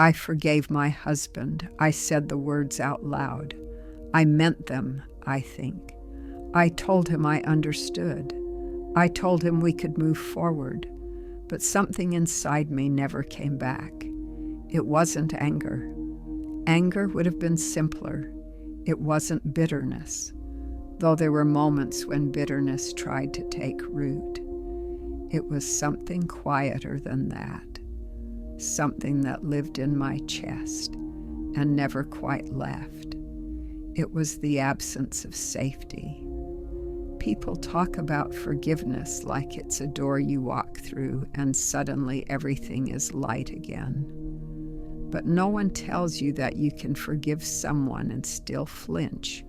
I forgave my husband. I said the words out loud. I meant them, I think. I told him I understood. I told him we could move forward. But something inside me never came back. It wasn't anger. Anger would have been simpler. It wasn't bitterness, though there were moments when bitterness tried to take root. It was something quieter than that, something that lived in my chest and never quite left. It was the absence of safety. People talk about forgiveness like it's a door you walk through and suddenly everything is light again. But no one tells you that you can forgive someone and still flinch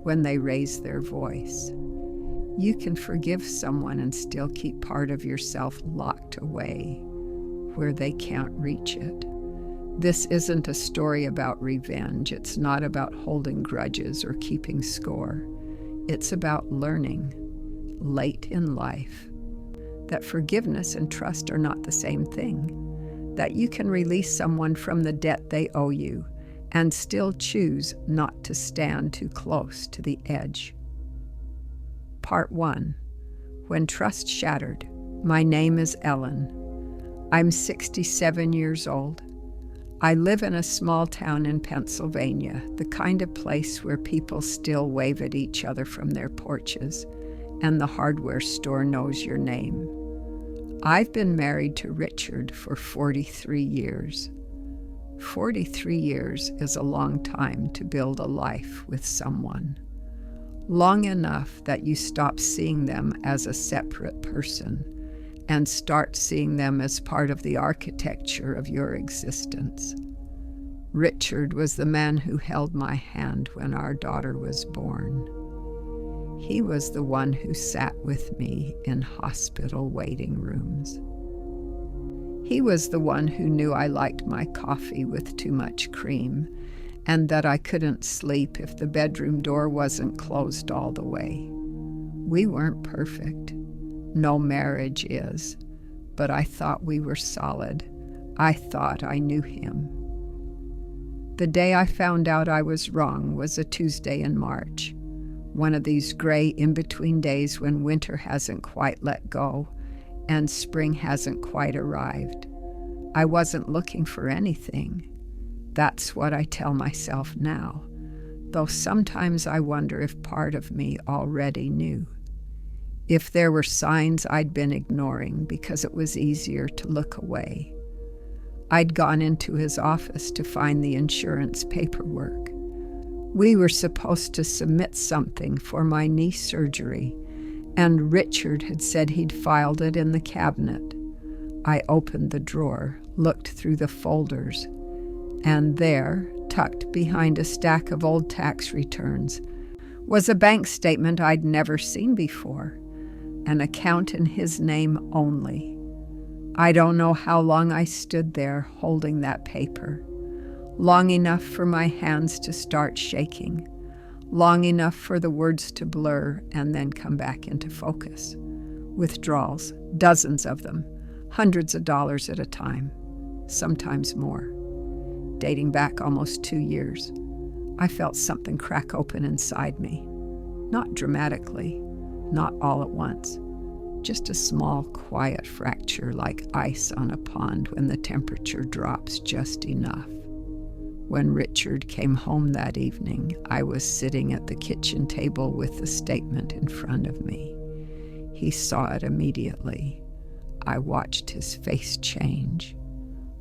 when they raise their voice. You can forgive someone and still keep part of yourself locked away where they can't reach it. This isn't a story about revenge. It's not about holding grudges or keeping score. It's about learning, late in life, that forgiveness and trust are not the same thing, that you can release someone from the debt they owe you and still choose not to stand too close to the edge. Part 1. When Trust Shattered. My name is Ellen. I'm 67 years old. I live in a small town in Pennsylvania, the kind of place where people still wave at each other from their porches, and the hardware store knows your name. I've been married to Richard for 43 years. 43 years is a long time to build a life with someone. Long enough that you stop seeing them as a separate person and start seeing them as part of the architecture of your existence. Richard was the man who held my hand when our daughter was born. He was the one who sat with me in hospital waiting rooms. He was the one who knew I liked my coffee with too much cream and that I couldn't sleep if the bedroom door wasn't closed all the way. We weren't perfect. No marriage is, but I thought we were solid. I thought I knew him. The day I found out I was wrong was a Tuesday in March, one of these gray in-between days when winter hasn't quite let go and spring hasn't quite arrived. I wasn't looking for anything. That's what I tell myself now, though sometimes I wonder if part of me already knew. If there were signs I'd been ignoring because it was easier to look away. I'd gone into his office to find the insurance paperwork. We were supposed to submit something for my knee surgery, and Richard had said he'd filed it in the cabinet. I opened the drawer, looked through the folders, and there, tucked behind a stack of old tax returns, was a bank statement I'd never seen before. An account in his name only. I don't know how long I stood there holding that paper. Long enough for my hands to start shaking. Long enough for the words to blur and then come back into focus. Withdrawals, dozens of them, hundreds of dollars at a time, sometimes more. Dating back almost 2 years, I felt something crack open inside me. Not dramatically. Not all at once, just a small, quiet fracture like ice on a pond when the temperature drops just enough. When Richard came home that evening, I was sitting at the kitchen table with the statement in front of me. He saw it immediately. I watched his face change,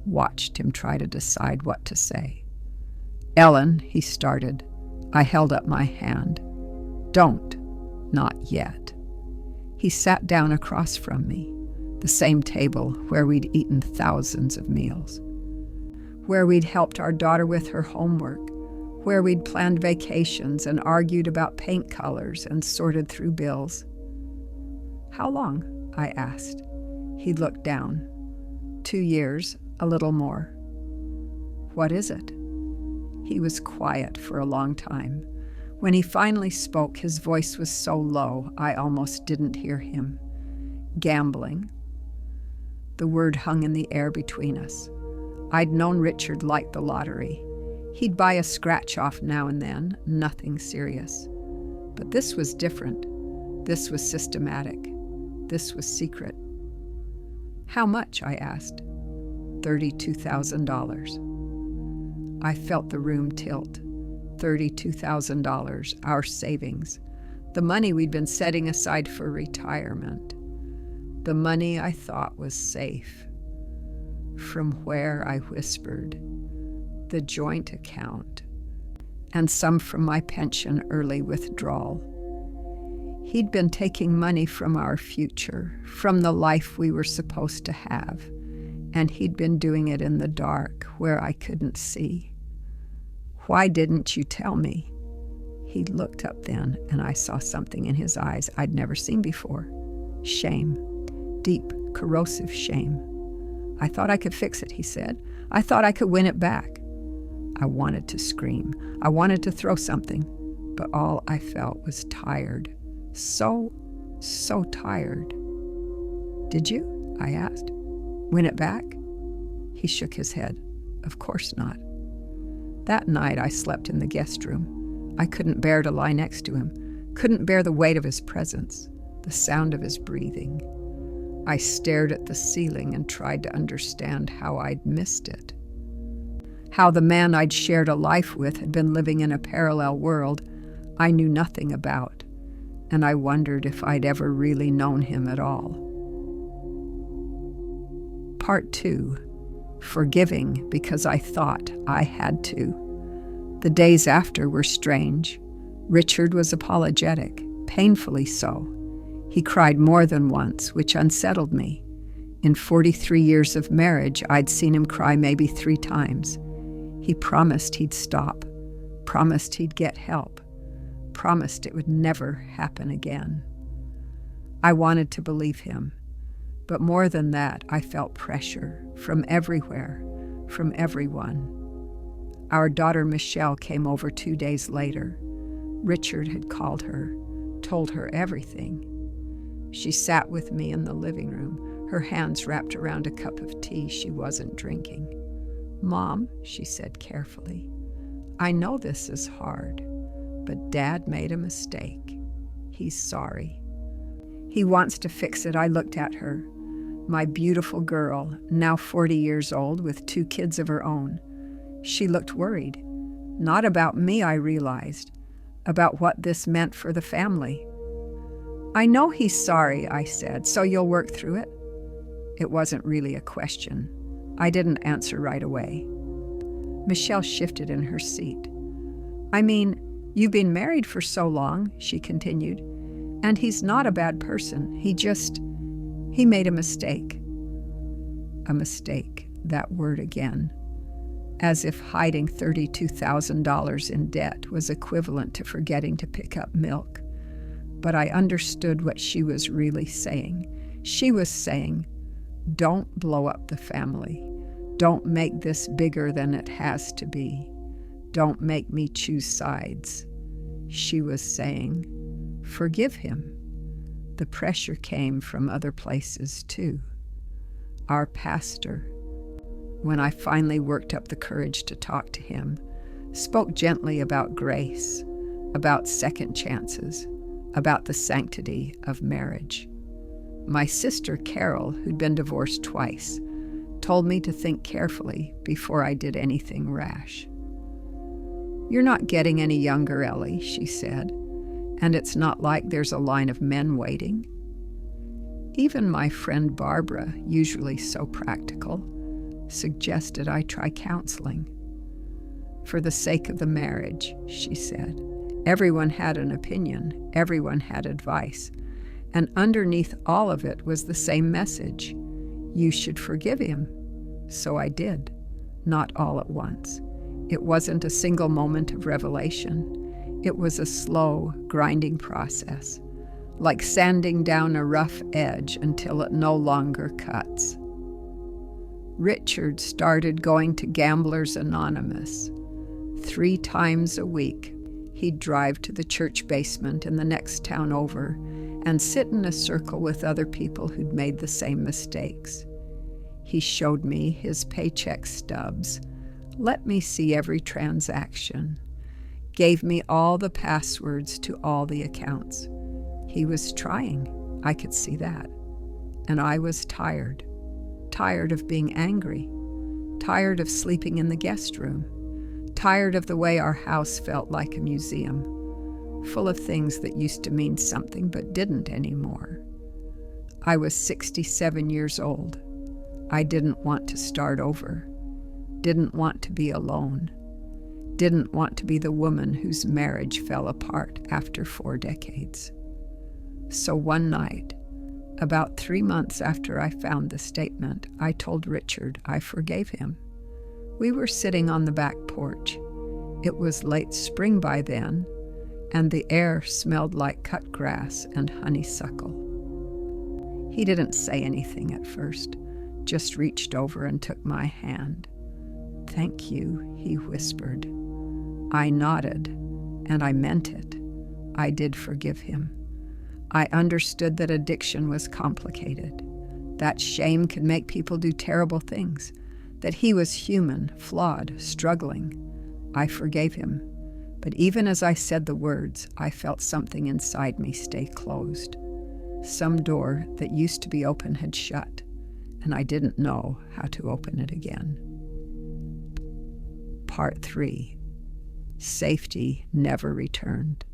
watched him try to decide what to say. "Ellen," he started. I held up my hand. "Don't. Not yet." He sat down across from me, the same table where we'd eaten thousands of meals, where we'd helped our daughter with her homework, where we'd planned vacations and argued about paint colors and sorted through bills. "How long?" I asked. He looked down. 2 years, a little more." "What is it?" He was quiet for a long time. When he finally spoke, his voice was so low I almost didn't hear him. "Gambling." The word hung in the air between us. I'd known Richard liked the lottery. He'd buy a scratch-off now and then, nothing serious. But this was different. This was systematic. This was secret. How much? I asked. $32,000. I felt the room tilt. $32,000, our savings. The money we'd been setting aside for retirement. The money I thought was safe. From where, I whispered, the joint account, and some from my pension early withdrawal. He'd been taking money from our future, from the life we were supposed to have, and he'd been doing it in the dark, where I couldn't see. Why didn't you tell me? He looked up then, and I saw something in his eyes I'd never seen before. Shame. Deep, corrosive shame. I thought I could fix it, he said. I thought I could win it back. I wanted to scream. I wanted to throw something, but all I felt was tired. So tired. Did you? I asked. Win it back? He shook his head. Of course not. That night I slept in the guest room. I couldn't bear to lie next to him, couldn't bear the weight of his presence, the sound of his breathing. I stared at the ceiling and tried to understand how I'd missed it. How the man I'd shared a life with had been living in a parallel world I knew nothing about, and I wondered if I'd ever really known him at all. Part 2. Forgiving because I thought I had to. The days after were strange. Richard was apologetic, painfully so. He cried more than once, which unsettled me. In 43 years of marriage, I'd seen him cry maybe 3 times. He promised he'd stop, promised he'd get help, promised it would never happen again. I wanted to believe him, but more than that, I felt pressure from everywhere, from everyone. Our daughter Michelle came over 2 days later. Richard had called her, told her everything. She sat with me in the living room, her hands wrapped around a cup of tea she wasn't drinking. "Mom," she said carefully, "I know this is hard, but Dad made a mistake. He's sorry. He wants to fix it." I looked at her, my beautiful girl, now 40 years old with 2 kids of her own. She looked worried. Not about me, I realized, about what this meant for the family. "I know he's sorry," I said, "so you'll work through it?" It wasn't really a question. I didn't answer right away. Michelle shifted in her seat. "I mean, you've been married for so long," she continued, "and he's not a bad person. He made a mistake." A mistake, that word again. As if hiding $32,000 in debt was equivalent to forgetting to pick up milk. But I understood what she was really saying. She was saying, don't blow up the family. Don't make this bigger than it has to be. Don't make me choose sides. She was saying, forgive him. The pressure came from other places too. Our pastor, when I finally worked up the courage to talk to him, spoke gently about grace, about second chances, about the sanctity of marriage. My sister Carol, who'd been divorced twice, told me to think carefully before I did anything rash. "You're not getting any younger, Ellie," she said, "and it's not like there's a line of men waiting." Even my friend Barbara, usually so practical, suggested I try counseling. "For the sake of the marriage," she said. Everyone had an opinion, everyone had advice, and underneath all of it was the same message. You should forgive him. So I did, not all at once. It wasn't a single moment of revelation. It was a slow, grinding process, like sanding down a rough edge until it no longer cuts. Richard started going to Gamblers Anonymous. 3 times a week, he'd drive to the church basement in the next town over and sit in a circle with other people who'd made the same mistakes. He showed me his paycheck stubs, let me see every transaction, gave me all the passwords to all the accounts. He was trying, I could see that. And I was tired of being angry, tired of sleeping in the guest room, tired of the way our house felt like a museum, full of things that used to mean something but didn't anymore. I was 67 years old. I didn't want to start over, didn't want to be alone, didn't want to be the woman whose marriage fell apart after 4 decades. So one night, about 3 months after I found the statement, I told Richard I forgave him. We were sitting on the back porch. It was late spring by then, and the air smelled like cut grass and honeysuckle. He didn't say anything at first, just reached over and took my hand. "Thank you," he whispered. I nodded, and I meant it. I did forgive him. I understood that addiction was complicated, that shame could make people do terrible things, that he was human, flawed, struggling. I forgave him, but even as I said the words, I felt something inside me stay closed. Some door that used to be open had shut, and I didn't know how to open it again. Part 3. Safety never returned.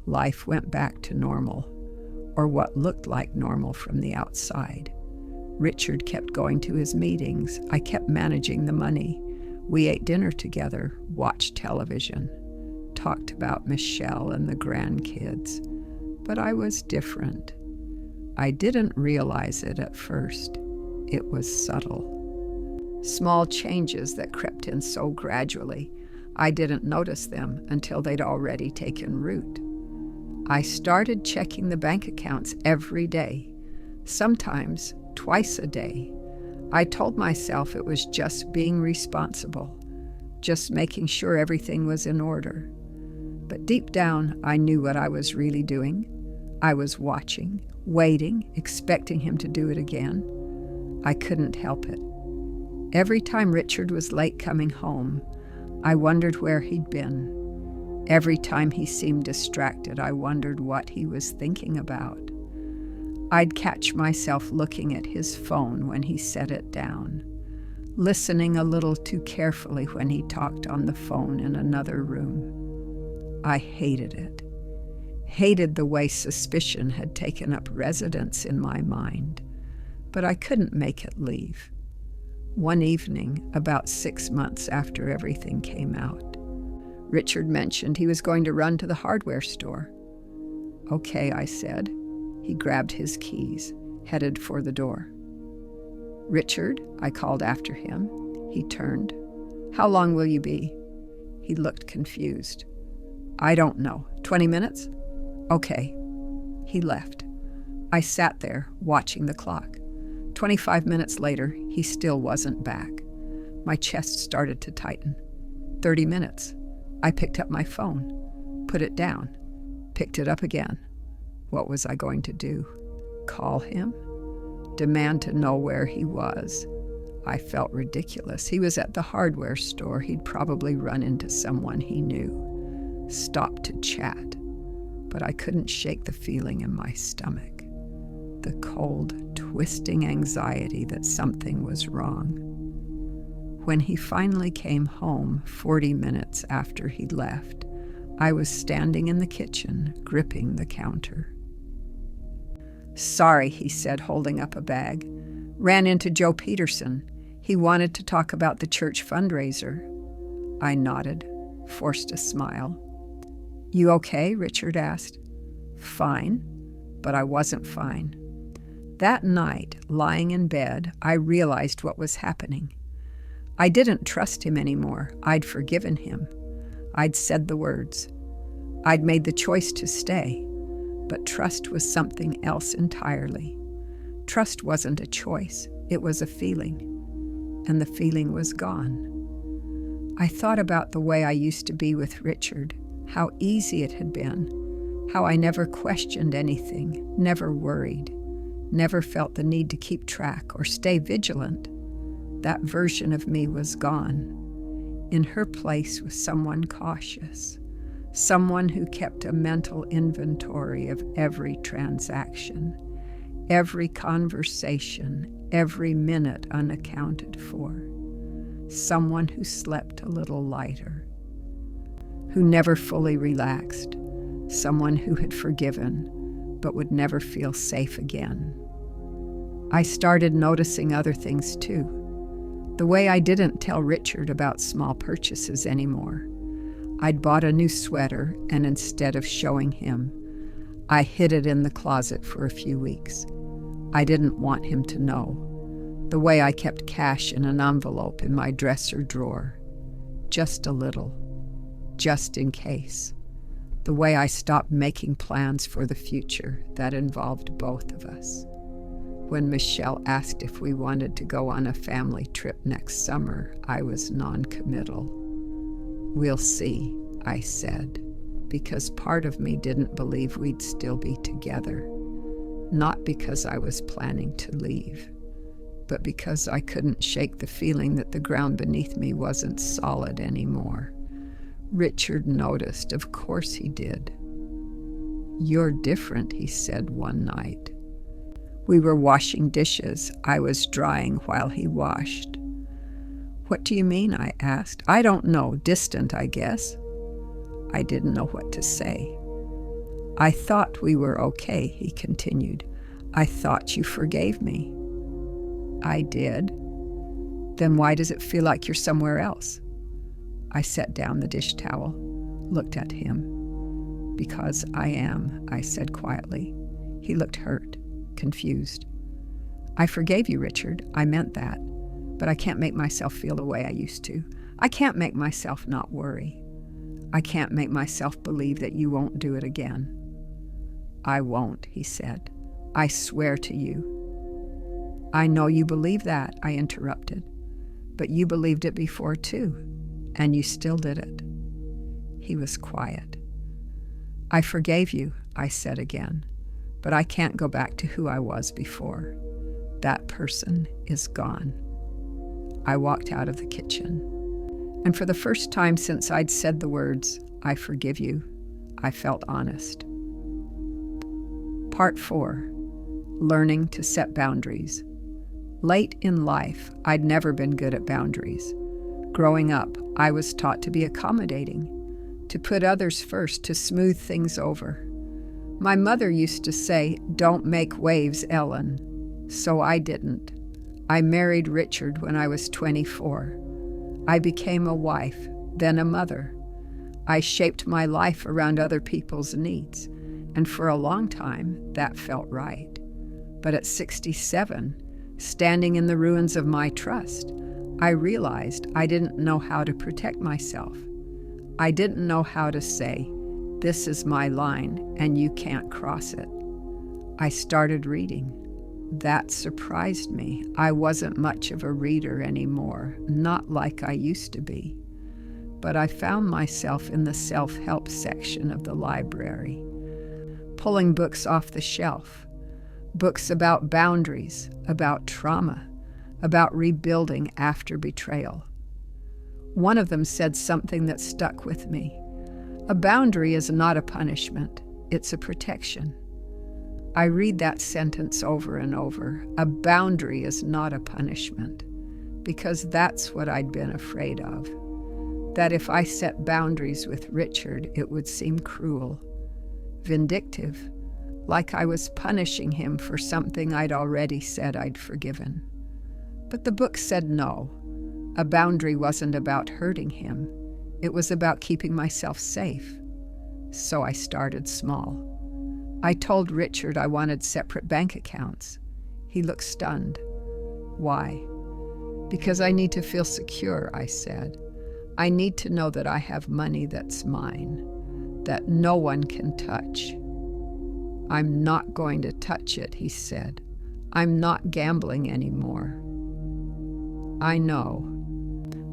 Life went back to normal, or what looked like normal from the outside. Richard kept going to his meetings. I kept managing the money. We ate dinner together, watched television, talked about Michelle and the grandkids. But I was different. I didn't realize it at first. It was subtle. Small changes that crept in so gradually, I didn't notice them until they'd already taken root. I started checking the bank accounts every day, sometimes twice a day. I told myself it was just being responsible, just making sure everything was in order. But deep down, I knew what I was really doing. I was watching, waiting, expecting him to do it again. I couldn't help it. Every time Richard was late coming home, I wondered where he'd been. Every time he seemed distracted, I wondered what he was thinking about. I'd catch myself looking at his phone when he set it down, listening a little too carefully when he talked on the phone in another room. I hated it. Hated the way suspicion had taken up residence in my mind, but I couldn't make it leave. One evening, about 6 months after everything came out, Richard mentioned he was going to run to the hardware store. "Okay," I said. He grabbed his keys, headed for the door. "Richard," I called after him. He turned. "How long will you be?" He looked confused. "I don't know. 20 minutes? Okay." He left. I sat there, watching the clock. 25 minutes later, he still wasn't back. My chest started to tighten. 30 minutes. I picked up my phone, put it down, picked it up again. What was I going to do? Call him? Demand to know where he was? I felt ridiculous. He was at the hardware store. He'd probably run into someone he knew. Stop to chat. But I couldn't shake the feeling in my stomach. The cold, twisting anxiety that something was wrong. When he finally came home, 40 minutes after he'd left, I was standing in the kitchen, gripping the counter. "Sorry," he said, holding up a bag. "Ran into Joe Peterson. He wanted to talk about the church fundraiser." I nodded, forced a smile. "You okay?" Richard asked. "Fine," but I wasn't fine. That night, lying in bed, I realized what was happening. I didn't trust him anymore. I'd forgiven him. I'd said the words. I'd made the choice to stay, but trust was something else entirely. Trust wasn't a choice, it was a feeling, and the feeling was gone. I thought about the way I used to be with Richard, how easy it had been, how I never questioned anything, never worried, never felt the need to keep track or stay vigilant. That version of me was gone. In her place was someone cautious, someone who kept a mental inventory of every transaction, every conversation, every minute unaccounted for. Someone who slept a little lighter, who never fully relaxed, someone who had forgiven but would never feel safe again. I started noticing other things too. The way I didn't tell Richard about small purchases anymore. I'd bought a new sweater, and instead of showing him, I hid it in the closet for a few weeks. I didn't want him to know. The way I kept cash in an envelope in my dresser drawer. Just a little. Just in case. The way I stopped making plans for the future that involved both of us. When Michelle asked if we wanted to go on a family trip next summer, I was non-committal. We'll see, I said, because part of me didn't believe we'd still be together. Not because I was planning to leave, but because I couldn't shake the feeling that the ground beneath me wasn't solid anymore. Richard noticed, of course he did. "You're different," he said one night. We were washing dishes. I was drying while he washed. "What do you mean?" I asked. "I don't know. Distant, I guess." I didn't know what to say. "I thought we were okay," he continued. "I thought you forgave me." "I did." "Then why does it feel like you're somewhere else?" I set down the dish towel, looked at him. "Because I am," I said quietly. He looked hurt, confused. "I forgave you, Richard. I meant that. But I can't make myself feel the way I used to. I can't make myself not worry. I can't make myself believe that you won't do it again." "I won't," he said. "I swear to you." "I know you believe that," I interrupted. "But you believed it before too, and you still did it." He was quiet. "I forgave you," I said again, "but I can't go back to who I was before. That person is gone." I walked out of the kitchen, and for the first time since I'd said the words, "I forgive you," I felt honest. Part 4. Learning to set boundaries. Late in life, I'd never been good at boundaries. Growing up, I was taught to be accommodating, to put others first, to smooth things over. My mother used to say, "Don't make waves, Ellen." So I didn't. I married Richard when I was 24. I became a wife, then a mother. I shaped my life around other people's needs, and for a long time, that felt right. But at 67, standing in the ruins of my trust, I realized I didn't know how to protect myself. I didn't know how to say, "This is my line, and you can't cross it." I started reading. That surprised me. I wasn't much of a reader anymore, not like I used to be. But I found myself in the self-help section of the library, pulling books off the shelf, books about boundaries, about trauma, about rebuilding after betrayal. One of them said something that stuck with me. A boundary is not a punishment, it's a protection. I read that sentence over and over. A boundary is not a punishment, because that's what I'd been afraid of. That if I set boundaries with Richard, it would seem cruel, vindictive, like I was punishing him for something I'd already said I'd forgiven. But the book said no. A boundary wasn't about hurting him. It was about keeping myself safe. So I started small. I told Richard I wanted separate bank accounts. He looked stunned. "Why?" "Because I need to feel secure," I said. "I need to know that I have money that's mine, that no one can touch." "I'm not going to touch it," he said. "I'm not gambling anymore." "I know,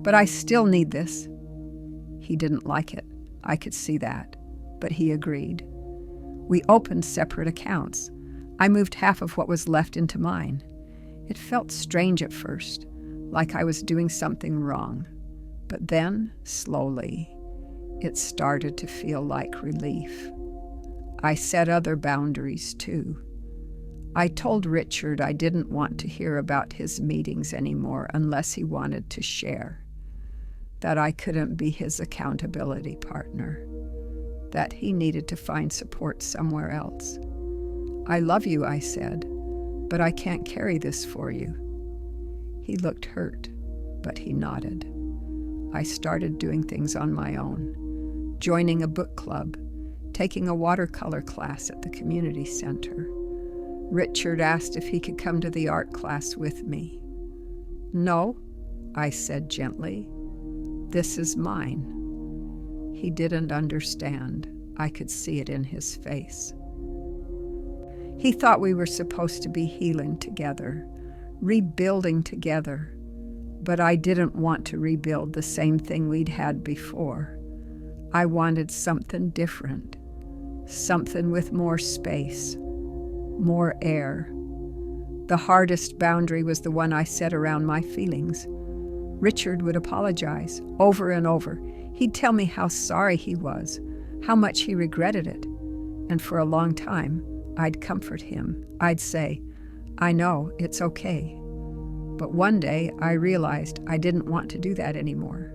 but I still need this." He didn't like it. I could see that, but he agreed. We opened separate accounts. I moved half of what was left into mine. It felt strange at first, like I was doing something wrong. But then, slowly, it started to feel like relief. I set other boundaries too. I told Richard I didn't want to hear about his meetings anymore unless he wanted to share, that I couldn't be his accountability partner, that he needed to find support somewhere else. I love you, I said, but I can't carry this for you. He looked hurt, but he nodded. I started doing things on my own, joining a book club, taking a watercolor class at the community center. Richard asked if he could come to the art class with me. No, I said gently. This is mine. He didn't understand. I could see it in his face. He thought we were supposed to be healing together, rebuilding together, but I didn't want to rebuild the same thing we'd had before. I wanted something different, something with more space, more air. The hardest boundary was the one I set around my feelings. Richard would apologize over and over. He'd tell me how sorry he was, how much he regretted it. And for a long time, I'd comfort him. I'd say, I know, it's okay. But one day, I realized I didn't want to do that anymore.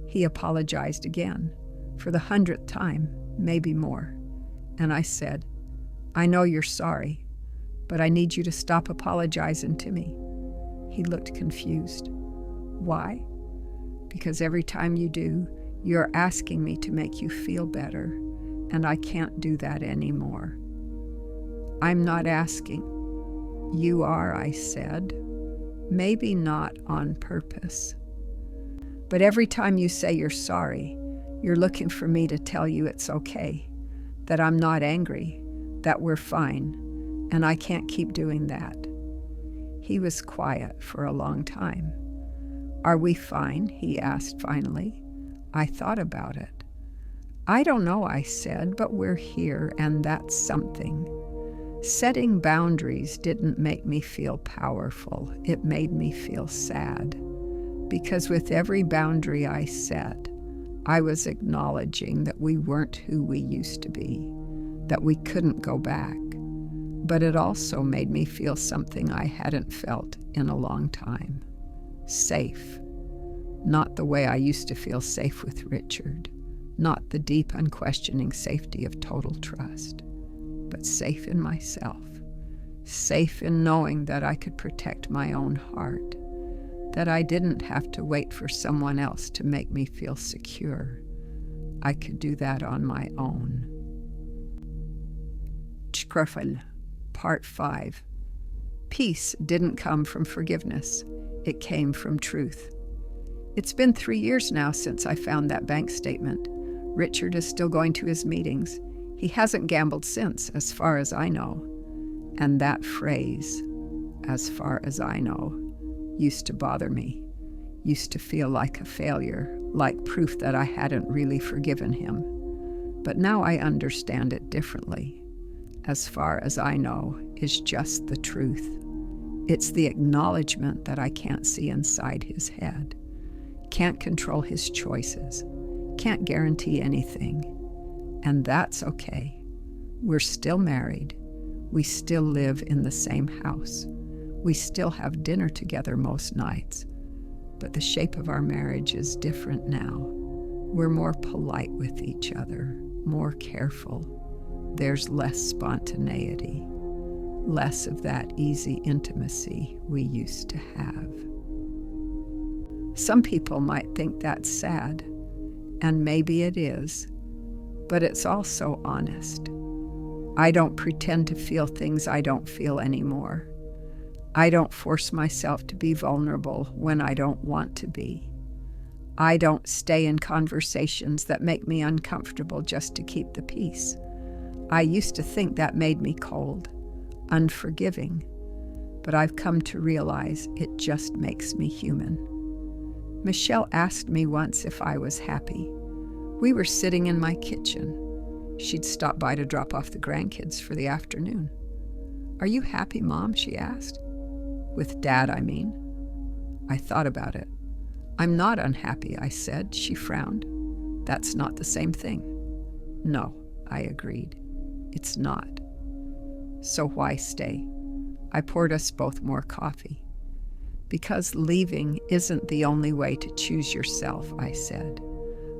He apologized again, for the 100th time, maybe more. And I said, I know you're sorry, but I need you to stop apologizing to me. He looked confused. Why? Because every time you do, you're asking me to make you feel better, and I can't do that anymore. I'm not asking. You are, I said. Maybe not on purpose. But every time you say you're sorry, you're looking for me to tell you it's okay, that I'm not angry, that we're fine, and I can't keep doing that. He was quiet for a long time. Are we fine? He asked finally. I thought about it. I don't know, I said, but we're here, and that's something. Setting boundaries didn't make me feel powerful. It made me feel sad. Because with every boundary I set, I was acknowledging that we weren't who we used to be, that we couldn't go back. But it also made me feel something I hadn't felt in a long time. Safe. Not the way I used to feel safe with Richard. Not the deep, unquestioning safety of total trust. But safe in myself. Safe in knowing that I could protect my own heart. That I didn't have to wait for someone else to make me feel secure. I could do that on my own. Tschkröffel, Part 5. Peace didn't come from forgiveness. It came from truth. It's been 3 years now since I found that bank statement. Richard is still going to his meetings. He hasn't gambled since, as far as I know. And that phrase, as far as I know, used to bother me, used to feel like a failure, like proof that I hadn't really forgiven him. But now I understand it differently. As far as I know is just the truth. It's the acknowledgement that I can't see inside his head, can't control his choices, can't guarantee anything. And that's okay. We're still married. We still live in the same house. We still have dinner together most nights. But the shape of our marriage is different now. We're more polite with each other, more careful. There's less spontaneity, less of that easy intimacy we used to have. Some people might think that's sad, and maybe it is. But it's also honest. I don't pretend to feel things I don't feel anymore. I don't force myself to be vulnerable when I don't want to be. I don't stay in conversations that make me uncomfortable just to keep the peace. I used to think that made me cold, unforgiving, but I've come to realize it just makes me human. Michelle asked me once if I was happy. We were sitting in my kitchen. She'd stopped by to drop off the grandkids for the afternoon. Are you happy, Mom? She asked. With Dad, I mean. I thought about it. I'm not unhappy, I said. She frowned. That's not the same thing. No, I agreed. It's not. So why stay? I poured us both more coffee. Because leaving isn't the only way to choose yourself, I said.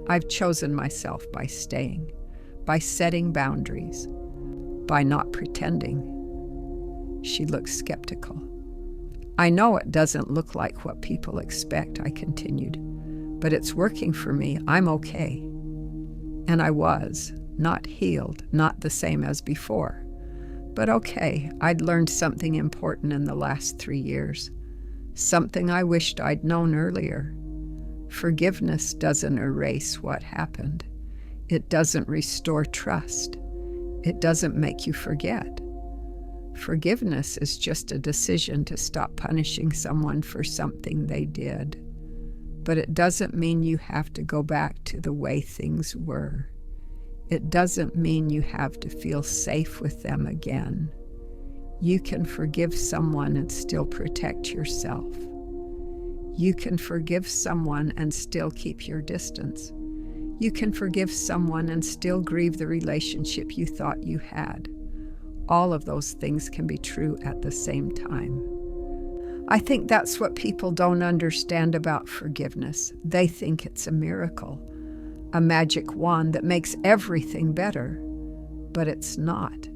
I've chosen myself by staying, by setting boundaries, by not pretending. She looked skeptical. I know it doesn't look like what people expect, I continued, but it's working for me. I'm okay. And I was, not healed, not the same as before, but okay. I'd learned something important in the last 3 years, something I wished I'd known earlier. Forgiveness doesn't erase what happened. It doesn't restore trust. It doesn't make you forget. Forgiveness is just a decision to stop punishing someone for something they did. But it doesn't mean you have to go back to the way things were. It doesn't mean you have to feel safe with them again. You can forgive someone and still protect yourself. You can forgive someone and still keep your distance. You can forgive someone and still grieve the relationship you thought you had. All of those things can be true at the same time. I think that's what people don't understand about forgiveness. They think it's a miracle, a magic wand that makes everything better. But it's not.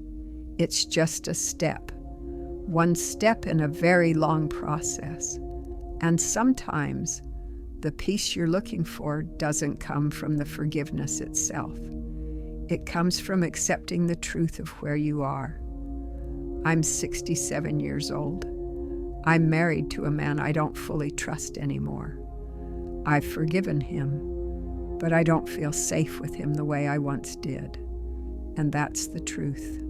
It's just a step. One step in a very long process. And sometimes the peace you're looking for doesn't come from the forgiveness itself. It comes from accepting the truth of where you are. I'm 67 years old. I'm married to a man I don't fully trust anymore. I've forgiven him, but I don't feel safe with him the way I once did. And that's the truth.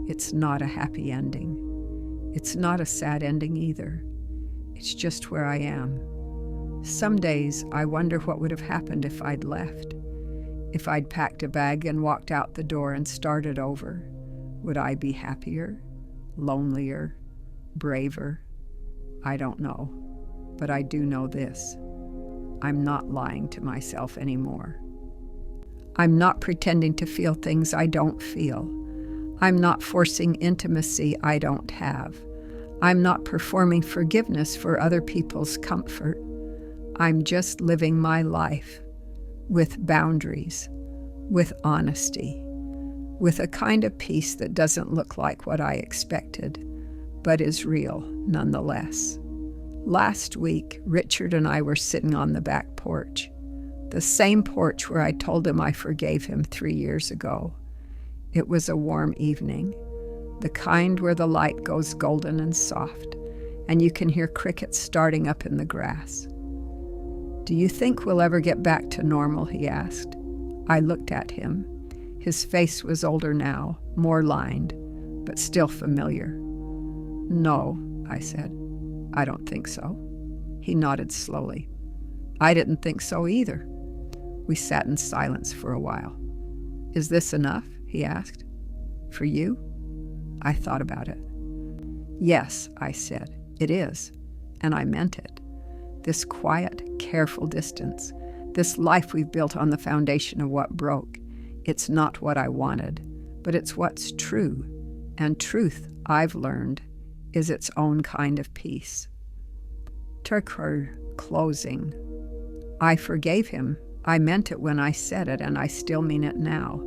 It's not a happy ending. It's not a sad ending either. It's just where I am. Some days I wonder what would have happened if I'd left. If I'd packed a bag and walked out the door and started over, would I be happier, lonelier, braver? I don't know, but I do know this. I'm not lying to myself anymore. I'm not pretending to feel things I don't feel. I'm not forcing intimacy I don't have. I'm not performing forgiveness for other people's comfort. I'm just living my life with boundaries, with honesty, with a kind of peace that doesn't look like what I expected, but is real nonetheless. Last week, Richard and I were sitting on the back porch, the same porch where I told him I forgave him 3 years ago. It was a warm evening, the kind where the light goes golden and soft, and you can hear crickets starting up in the grass. "Do you think we'll ever get back to normal?" he asked. I looked at him. His face was older now, more lined, but still familiar. "No," I said. "I don't think so." He nodded slowly. "I didn't think so either." We sat in silence for a while. "Is this enough?" he asked. "For you?" I thought about it. "Yes," I said, "it is." And I meant it. This quiet, careful distance, this life we've built on the foundation of what broke, it's not what I wanted, but it's what's true. And truth, I've learned, is its own kind of peace. Turkur closing. I forgave him. I meant it when I said it, and I still mean it now.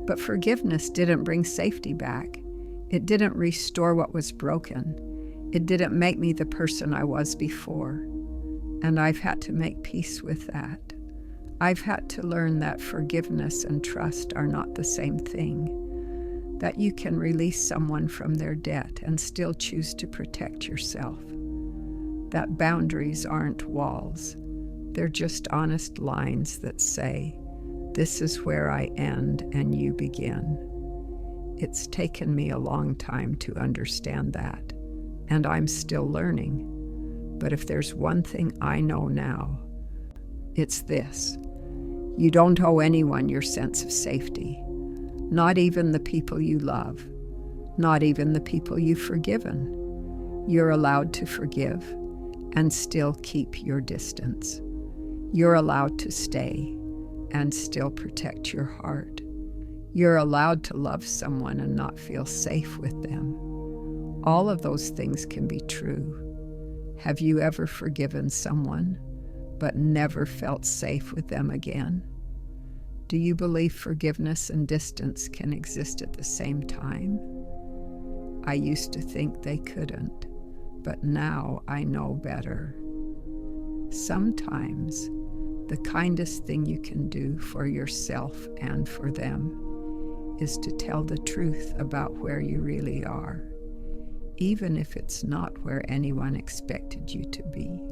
But forgiveness didn't bring safety back. It didn't restore what was broken. It didn't make me the person I was before. And I've had to make peace with that. I've had to learn that forgiveness and trust are not the same thing. That you can release someone from their debt and still choose to protect yourself. That boundaries aren't walls. They're just honest lines that say, "This is where I end and you begin." It's taken me a long time to understand that, and I'm still learning. But if there's one thing I know now, it's this. You don't owe anyone your sense of safety, not even the people you love, not even the people you've forgiven. You're allowed to forgive, and still keep your distance. You're allowed to stay and still protect your heart. You're allowed to love someone and not feel safe with them. All of those things can be true. Have you ever forgiven someone but never felt safe with them again? Do you believe forgiveness and distance can exist at the same time? I used to think they couldn't, but now I know better. Sometimes the kindest thing you can do for yourself and for them is to tell the truth about where you really are, even if it's not where anyone expected you to be.